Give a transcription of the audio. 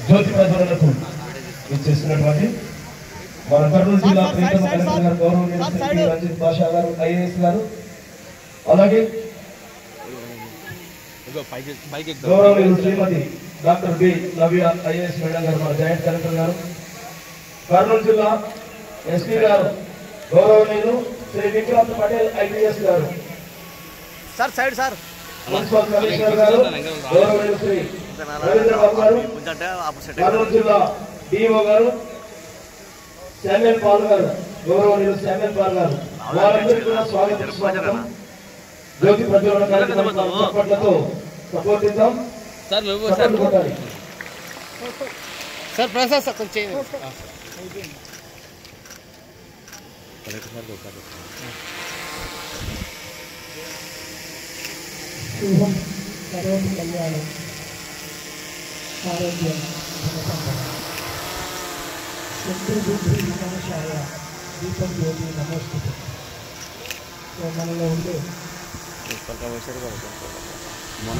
జ్యోతి ప్రజ్వలనకు ఇచ్చేస్తున్నటువంటి మన కర్నూలు జిల్లా ప్రీతమ కలెక్టర్ గారు గౌరవనీయులు శ్రీ రంజిత్ బాషా గారు ఐఏఎస్ గారు, అలాగే గౌరవనీయులు శ్రీమతి డాక్టర్ బి నవ్య ఐఏఎస్ మేడం గారు మన జాయింట్ కలెక్టర్ గారు, కర్నూలు జిల్లా ఎస్పీ గారు గౌరవనీయులు శ్రీ విక్రాంత్ పటేల్ ఐపీఎస్ గారు, మున్సిపల్ కమిషనర్ గారు గౌరవనీయులు శ్రీ రవీంద్ర బాబు గారు, కర్నూలు జిల్లా డిఓ గారు శామ్యుల్ పాల్ గారు గౌరవనీయులు శామ్యుల్ పాల్ గారు, వారందరికీ కూడా స్వాగతం. జ్యోతి ప్రజ్వలన కార్యక్రమం చప్పట్లతో సపోర్టిద్దాం. సార్ ప్రసాద్ సార్ కొంచెం శుభం కరోమి కళ్యాణం ఆరోగ్యం చంద్రబుద్ధి వినాశాయ దీపం జ్యోతి నమోస్తుతే. సో మనలో ఉండే మన